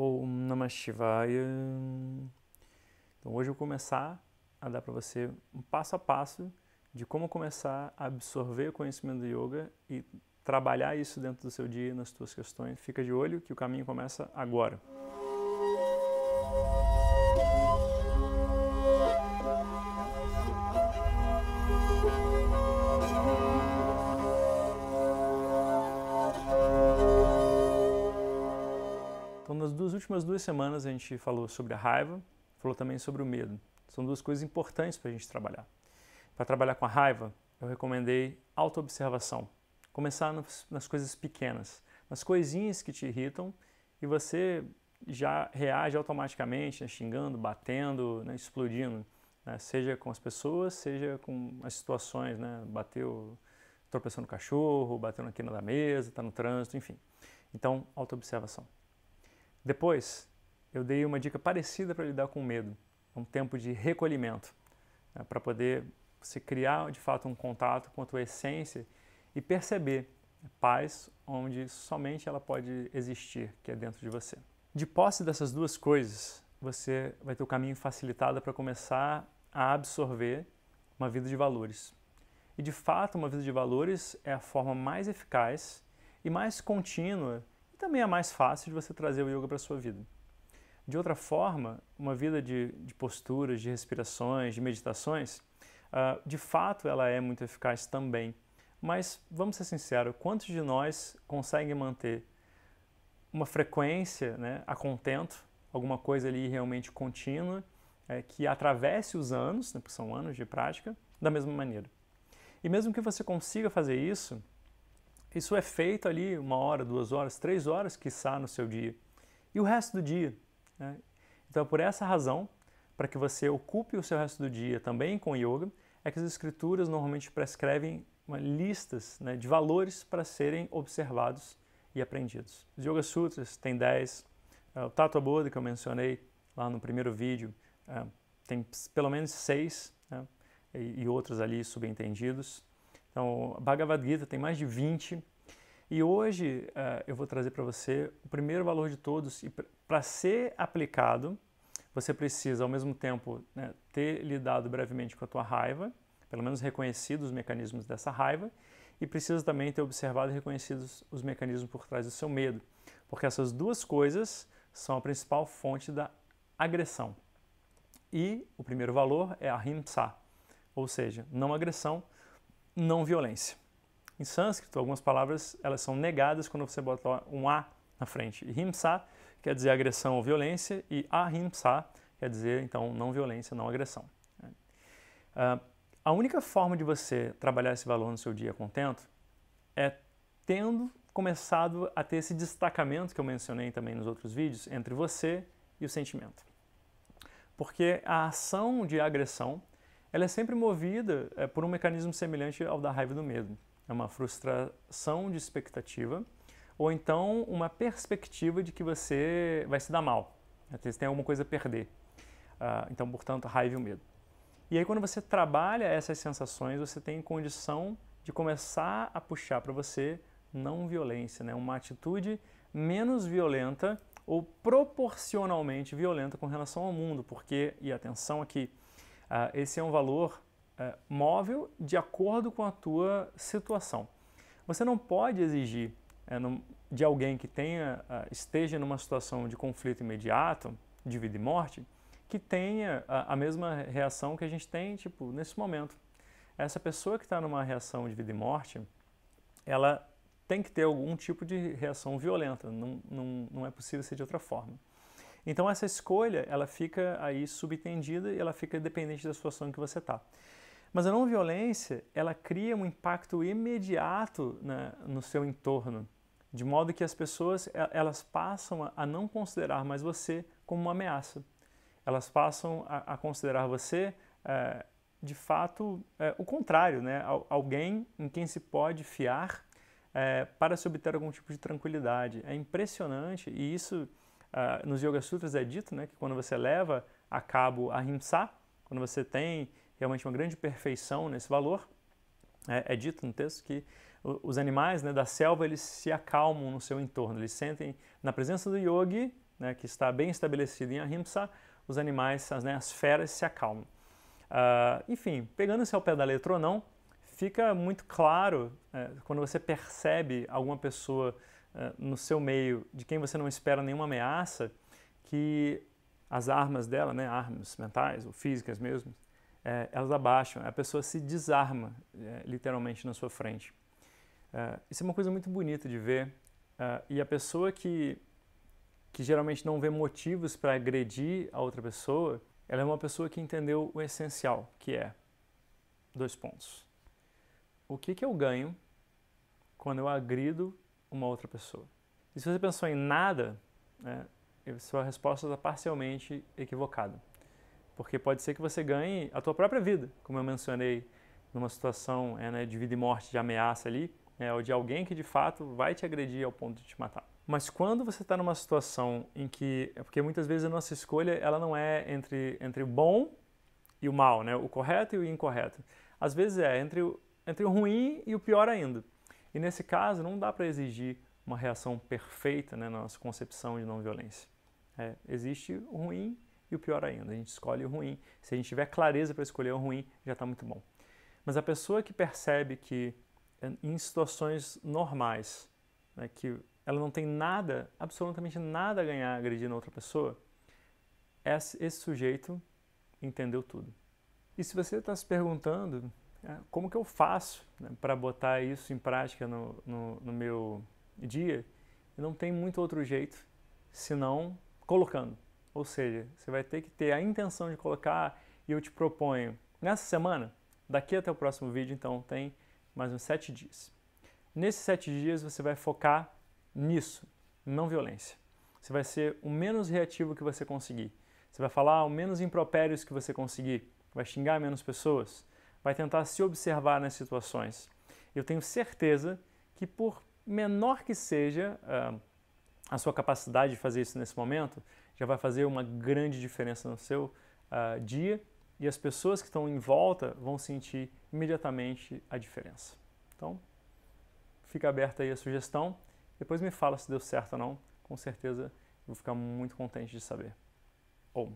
Om Namah Shivaya. Então hoje eu vou começar a dar para você um passo a passo de como começar a absorver o conhecimento do yoga e trabalhar isso dentro do seu dia, nas suas questões. Fica de olho que o caminho começa agora. Então, nas últimas 2 semanas a gente falou sobre a raiva, falou também sobre o medo. São duas coisas importantes para a gente trabalhar. Para trabalhar com a raiva, eu recomendei autoobservação. Começar nas coisas pequenas, nas coisinhas que te irritam e você já reage automaticamente, né, xingando, batendo, né, explodindo, né, seja com as pessoas, seja com as situações, né, bateu, tropeçou no cachorro, bateu na quina da mesa, está no trânsito, enfim. Então, autoobservação. Depois, eu dei uma dica parecida para lidar com o medo, um tempo de recolhimento, né, para poder você criar de fato um contato com a tua essência e perceber paz onde somente ela pode existir, que é dentro de você. De posse dessas duas coisas, você vai ter o caminho facilitado para começar a absorver uma vida de valores. E de fato, uma vida de valores é a forma mais eficaz e mais contínua e também a mais fácil de você trazer o yoga para a sua vida. De outra forma, uma vida de posturas, de respirações, de meditações, de fato ela é muito eficaz também. Mas, vamos ser sinceros, quantos de nós conseguem manter uma frequência, né, a contento, alguma coisa ali realmente contínua, que atravesse os anos, né, porque são anos de prática, da mesma maneira. E mesmo que você consiga fazer isso é feito ali 1 hora, 2 horas, 3 horas, quiçá, no seu dia. E o resto do dia? Né? Então, por essa razão, para que você ocupe o seu resto do dia também com yoga, é que as escrituras normalmente prescrevem listas, né, de valores para serem observados e aprendidos. Os Yoga Sutras tem 10, o Tattva Bodha, que eu mencionei lá no primeiro vídeo, tem pelo menos 6, né, e outros ali subentendidos. Então, a Bhagavad Gita tem mais de 20, e hoje eu vou trazer para você o primeiro valor de todos, e para ser aplicado, você precisa, ao mesmo tempo, né, ter lidado brevemente com a tua raiva, pelo menos reconhecido os mecanismos dessa raiva, e precisa também ter observado e reconhecido os mecanismos por trás do seu medo, porque essas duas coisas são a principal fonte da agressão. E o primeiro valor é a ahimsa, ou seja, não agressão, não violência. Em sânscrito, algumas palavras elas são negadas quando você bota um A na frente. E himsa quer dizer agressão ou violência, e ahimsa quer dizer, então, não violência, não agressão. A única forma de você trabalhar esse valor no seu dia contento é tendo começado a ter esse destacamento que eu mencionei também nos outros vídeos entre você e o sentimento. Porque a ação de agressão ela é sempre movida por um mecanismo semelhante ao da raiva e do medo. É uma frustração de expectativa ou então uma perspectiva de que você vai se dar mal, você tem alguma coisa a perder. Então, portanto, a raiva e o medo. E aí, quando você trabalha essas sensações, você tem condição de começar a puxar para você não violência, né? Uma atitude menos violenta ou proporcionalmente violenta com relação ao mundo, porque, e atenção aqui, esse é um valor móvel de acordo com a tua situação. Você não pode exigir de alguém que esteja numa situação de conflito imediato, de vida e morte, que tenha a mesma reação que a gente tem, tipo, nesse momento. Essa pessoa que está numa reação de vida e morte, ela tem que ter algum tipo de reação violenta, não é possível ser de outra forma. Então essa escolha, ela fica aí subentendida e ela fica dependente da situação em que você está. Mas a não violência, ela cria um impacto imediato, né, no seu entorno, de modo que as pessoas elas passam a não considerar mais você como uma ameaça. Elas passam a considerar você, de fato, o contrário, né? Alguém em quem se pode fiar para se obter algum tipo de tranquilidade. É impressionante, e isso nos Yoga Sutras é dito, né, que quando você leva a cabo a ahimsa, quando você tem realmente uma grande perfeição nesse valor, é dito no texto que os animais, né, da selva eles se acalmam no seu entorno, eles sentem na presença do yogi né, que está bem estabelecido em Ahimsa, os animais, as feras se acalmam. Enfim, pegando-se ao pé da letra ou não, fica muito claro quando você percebe alguma pessoa no seu meio de quem você não espera nenhuma ameaça, que as armas dela, né, armas mentais ou físicas mesmo, elas abaixam, a pessoa se desarma literalmente na sua frente. Isso é uma coisa muito bonita de ver, e a pessoa que geralmente não vê motivos para agredir a outra pessoa, ela é uma pessoa que entendeu o essencial, que é, 2 pontos. O que eu ganho quando eu agrido uma outra pessoa? E se você pensou em nada, sua resposta está parcialmente equivocada. Porque pode ser que você ganhe a tua própria vida, como eu mencionei numa situação de vida e morte, de ameaça ali, ou de alguém que de fato vai te agredir ao ponto de te matar. Mas quando você está numa situação em que, porque muitas vezes a nossa escolha ela não é entre o bom e o mal, né? O correto e o incorreto. Às vezes é entre o ruim e o pior ainda. E nesse caso não dá para exigir uma reação perfeita, né, na nossa concepção de não violência. Existe o ruim e o pior ainda. A gente escolhe o ruim. Se a gente tiver clareza para escolher o ruim, já está muito bom. Mas a pessoa que percebe que em situações normais, né, que ela não tem nada, absolutamente nada a ganhar agredindo outra pessoa, esse sujeito entendeu tudo. E se você está se perguntando como que eu faço, né, para botar isso em prática no meu dia, não tem muito outro jeito senão colocando. Ou seja, você vai ter que ter a intenção de colocar, e eu te proponho, nessa semana, daqui até o próximo vídeo, então tem mais uns 7 dias. Nesses 7 dias você vai focar nisso, não violência. Você vai ser o menos reativo que você conseguir. Você vai falar o menos impropérios que você conseguir. Vai xingar menos pessoas. Vai tentar se observar nas situações. Eu tenho certeza que por menor que seja a sua capacidade de fazer isso nesse momento, já vai fazer uma grande diferença no seu dia, e as pessoas que estão em volta vão sentir imediatamente a diferença. Então, fica aberta aí a sugestão. Depois me fala se deu certo ou não. Com certeza eu vou ficar muito contente de saber. Om.